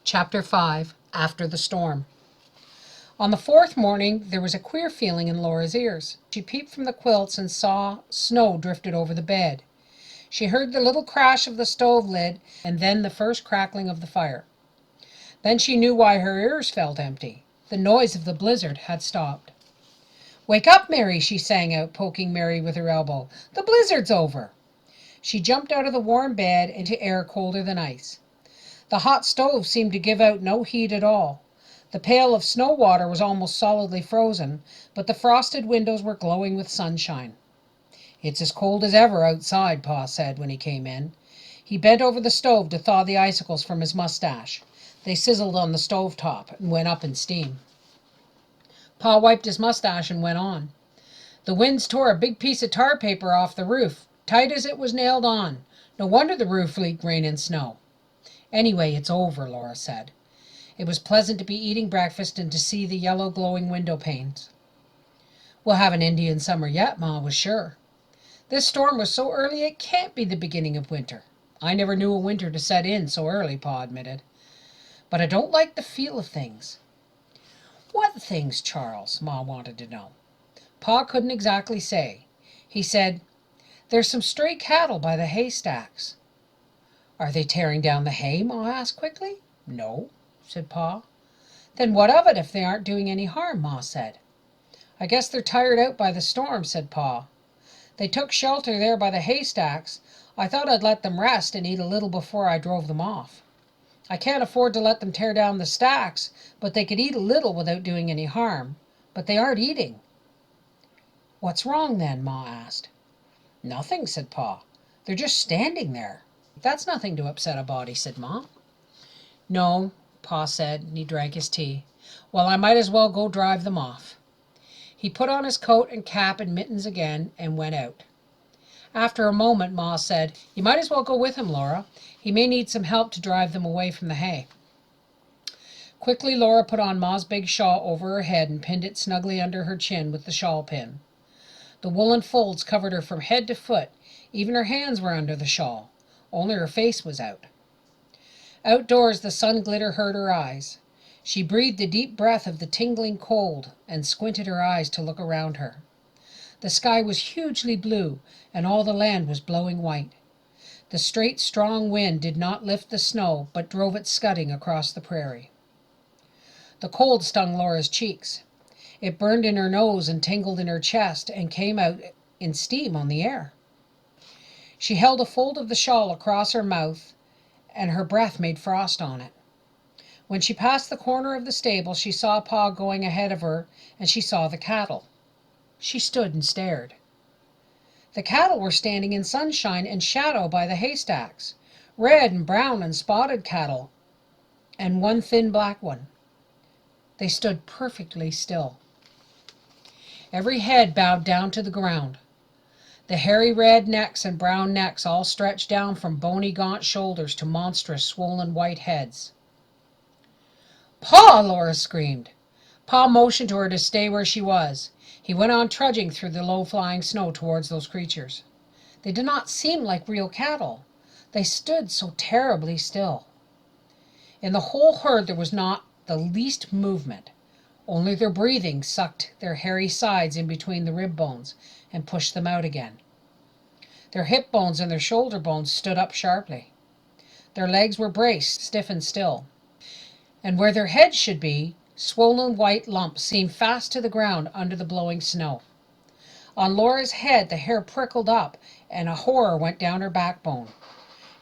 Chapter 5 After the Storm. On the fourth morning there was a queer feeling in Laura's ears. She peeped from the quilts and saw snow drifted over the bed. She heard the little crash of the stove lid and then the first crackling of the fire. Then she knew why her ears felt empty. The noise of the blizzard had stopped. "Wake up, Mary," she sang out, poking Mary with her elbow. "The blizzard's over." She jumped out of the warm bed into air colder than ice. The hot stove seemed to give out no heat at all. The pail of snow water was almost solidly frozen, but the frosted windows were glowing with sunshine. "It's as cold as ever outside," Pa said when he came in. He bent over the stove to thaw the icicles from his mustache. They sizzled on the stove top and went up in steam. Pa wiped his mustache and went on. "The winds tore a big piece of tar paper off the roof, tight as it was nailed on. No wonder the roof leaked rain and snow." "Anyway, it's over," Laura said. It was pleasant to be eating breakfast and to see the yellow glowing window panes. "We'll have an Indian summer yet," Ma was sure. "This storm was so early it can't be the beginning of winter." "I never knew a winter to set in so early," Pa admitted. "But I don't like the feel of things." "What things, Charles?" Ma wanted to know. Pa couldn't exactly say. He said, "There's some stray cattle by the haystacks." "Are they tearing down the hay?" Ma asked quickly. "No," said Pa. "Then what of it if they aren't doing any harm?" Ma said. "I guess they're tired out by the storm," said Pa. "They took shelter there by the haystacks. I thought I'd let them rest and eat a little before I drove them off. I can't afford to let them tear down the stacks, but they could eat a little without doing any harm. But they aren't eating." "What's wrong then?" Ma asked. "Nothing," said Pa. "They're just standing there." "That's nothing to upset a body," said Ma. "No," Pa said, and he drank his tea. "Well, I might as well go drive them off." He put on his coat and cap and mittens again and went out. After a moment Ma said, "You might as well go with him, Laura. He may need some help to drive them away from the hay." Quickly Laura put on Ma's big shawl over her head and pinned it snugly under her chin with the shawl pin. The woolen folds covered her from head to foot. Even her hands were under the shawl. Only her face was out. Outdoors the sun glitter hurt her eyes. She breathed a deep breath of the tingling cold and squinted her eyes to look around her. The sky was hugely blue, and all the land was blowing white. The straight, strong wind did not lift the snow, but drove it scudding across the prairie. The cold stung Laura's cheeks. It burned in her nose and tingled in her chest and came out in steam on the air. She held a fold of the shawl across her mouth, and her breath made frost on it. When she passed the corner of the stable, she saw Pa going ahead of her, and she saw the cattle. She stood and stared. The cattle were standing in sunshine and shadow by the haystacks, red and brown and spotted cattle, and one thin black one. They stood perfectly still. Every head bowed down to the ground. The hairy red necks and brown necks all stretched down from bony gaunt shoulders to monstrous swollen white heads. "Pa!" Laura screamed. Pa motioned to her to stay where she was. He went on trudging through the low-flying snow towards those creatures. They did not seem like real cattle. They stood so terribly still. In the whole herd there was not the least movement. Only their breathing sucked their hairy sides in between the rib bones and pushed them out again. Their hip bones and their shoulder bones stood up sharply. Their legs were braced, stiff and still. And where their heads should be, swollen white lumps seemed fast to the ground under the blowing snow. On Laura's head the hair prickled up, and a horror went down her backbone.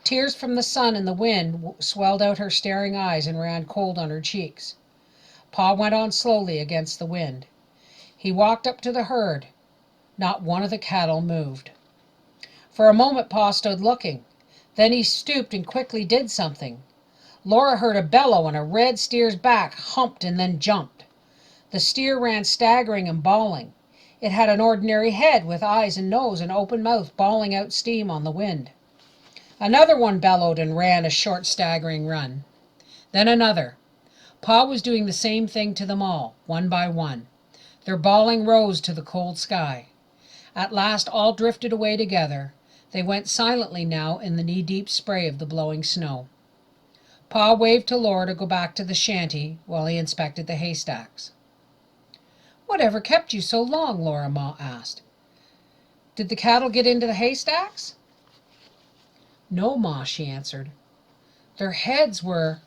Tears from the sun and the wind swelled out her staring eyes and ran cold on her cheeks. Pa went on slowly against the wind. He walked up to the herd. Not one of the cattle moved. For a moment Pa stood looking. Then he stooped and quickly did something. Laura heard a bellow, and a red steer's back humped and then jumped. The steer ran staggering and bawling. It had an ordinary head with eyes and nose and open mouth bawling out steam on the wind. Another one bellowed and ran a short staggering run. Then another. Pa was doing the same thing to them all, one by one. Their bawling rose to the cold sky. At last all drifted away together. They went silently now in the knee-deep spray of the blowing snow. Pa waved to Laura to go back to the shanty while he inspected the haystacks. "Whatever kept you so long?" Laura Ma asked. "Did the cattle get into the haystacks?" "No, Ma," she answered. Their heads were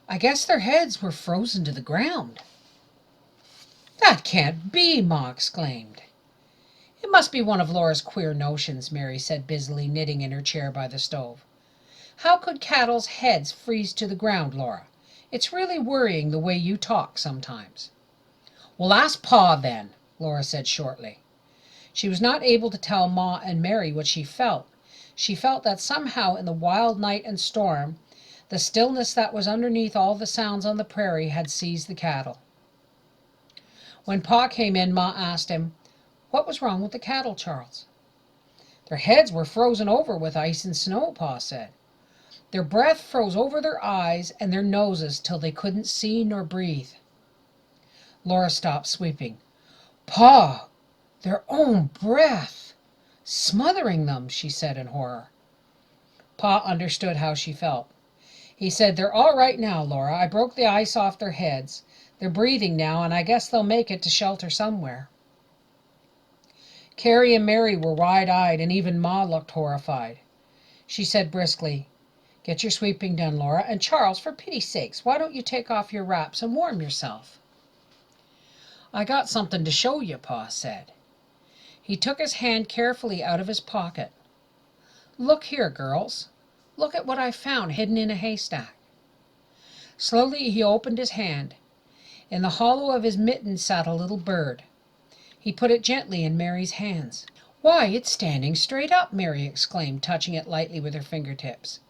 I guess their heads were frozen to the ground." "That can't be!" Ma exclaimed. "It must be one of Laura's queer notions," Mary said, busily knitting in her chair by the stove. "How could cattle's heads freeze to the ground, Laura? It's really worrying the way you talk sometimes." "Well, ask Pa, then," Laura said shortly. She was not able to tell Ma and Mary what she felt. She felt that somehow in the wild night and storm, the stillness that was underneath all the sounds on the prairie had seized the cattle. When Pa came in, Ma asked him, "What was wrong with the cattle, Charles?" "Their heads were frozen over with ice and snow," Pa said. "Their breath froze over their eyes and their noses till they couldn't see nor breathe." Laura stopped sweeping. "Pa, their own breath! Smothering them," she said in horror. Pa understood how she felt. He said, "They're all right now, Laura. I broke the ice off their heads. They're breathing now, and I guess they'll make it to shelter somewhere." Carrie and Mary were wide-eyed, and even Ma looked horrified. She said briskly, "Get your sweeping done, Laura. And Charles, for pity's sakes, why don't you take off your wraps and warm yourself?" "I got something to show you," Pa said. He took his hand carefully out of his pocket. "Look here, girls. Look at what I found hidden in a haystack." Slowly he opened his hand. In the hollow of his mitten sat a little bird. He put it gently in Mary's hands. "Why, it's standing straight up!" Mary exclaimed, touching it lightly with her fingertips.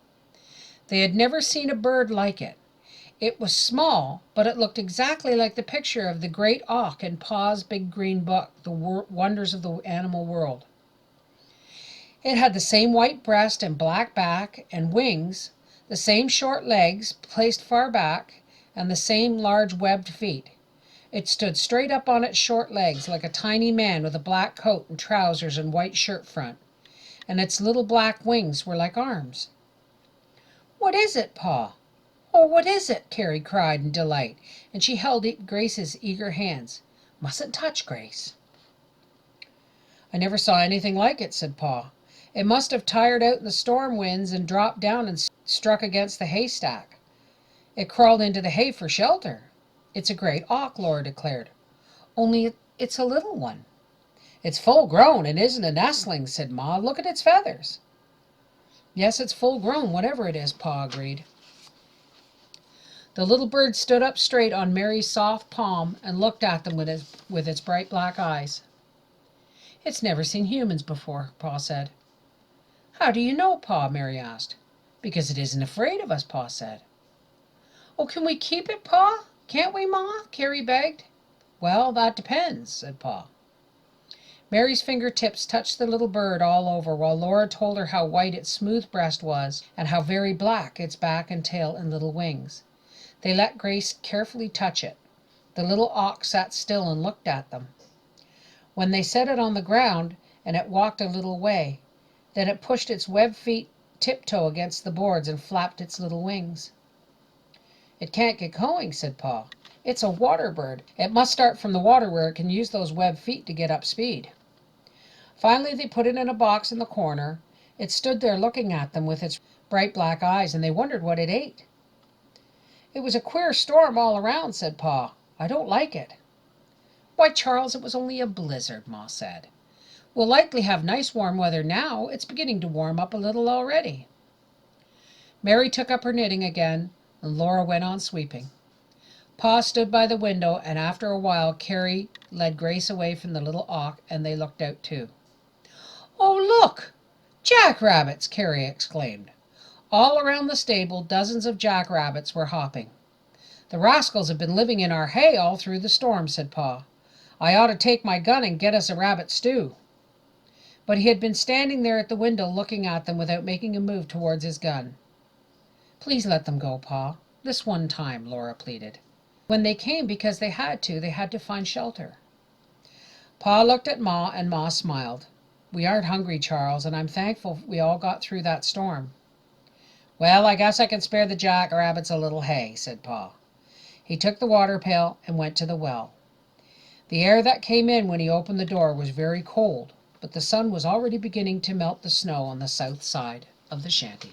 They had never seen a bird like it. It was small, but it looked exactly like the picture of the great auk in Pa's big green book, The Wonders of the Animal World. It had the same white breast and black back and wings, the same short legs placed far back, and the same large webbed feet. It stood straight up on its short legs like a tiny man with a black coat and trousers and white shirt front, and its little black wings were like arms. "What is it, Pa? Oh, what is it?" Carrie cried in delight, and she held Grace's eager hands. "Mustn't touch, Grace." "I never saw anything like it," said Pa. "It must have tired out in the storm winds and dropped down and struck against the haystack. It crawled into the hay for shelter." "It's a great auk," Laura declared. "Only it's a little one." "It's full grown and isn't a nestling," said Ma. "Look at its feathers." "Yes, it's full grown, whatever it is," Pa agreed. The little bird stood up straight on Mary's soft palm and looked at them with its bright black eyes. "It's never seen humans before," Pa said. "How do you know, Pa?" Mary asked. "Because it isn't afraid of us," Pa said. "Oh, can we keep it, Pa? Can't we, Ma?" Carrie begged. "Well, that depends," said Pa. Mary's fingertips touched the little bird all over, while Laura told her how white its smooth breast was and how very black its back and tail and little wings. They let Grace carefully touch it. The little auk sat still and looked at them. When they set it on the ground, and it walked a little way, then it pushed its webbed feet tiptoe against the boards and flapped its little wings. "It can't get going," said Pa. "It's a water bird. It must start from the water where it can use those webbed feet to get up speed." Finally they put it in a box in the corner. It stood there looking at them with its bright black eyes, and they wondered what it ate. "It was a queer storm all around," said Pa. "I don't like it." "Why, Charles, it was only a blizzard," Ma said. "We'll likely have nice warm weather now. It's beginning to warm up a little already." Mary took up her knitting again, and Laura went on sweeping. Pa stood by the window, and after a while Carrie led Grace away from the little auk, and they looked out too. "Oh, look! Jackrabbits!" Carrie exclaimed. All around the stable dozens of jackrabbits were hopping. "The rascals have been living in our hay all through the storm," said Pa. "I ought to take my gun and get us a rabbit stew." But he had been standing there at the window looking at them without making a move towards his gun. "Please let them go, Pa. This one time," Laura pleaded. "When they came because they had to find shelter." Pa looked at Ma, and Ma smiled. "We aren't hungry, Charles, and I'm thankful we all got through that storm." "Well, I guess I can spare the jackrabbits a little hay," said Pa. He took the water pail and went to the well. The air that came in when he opened the door was very cold, but the sun was already beginning to melt the snow on the south side of the shanty.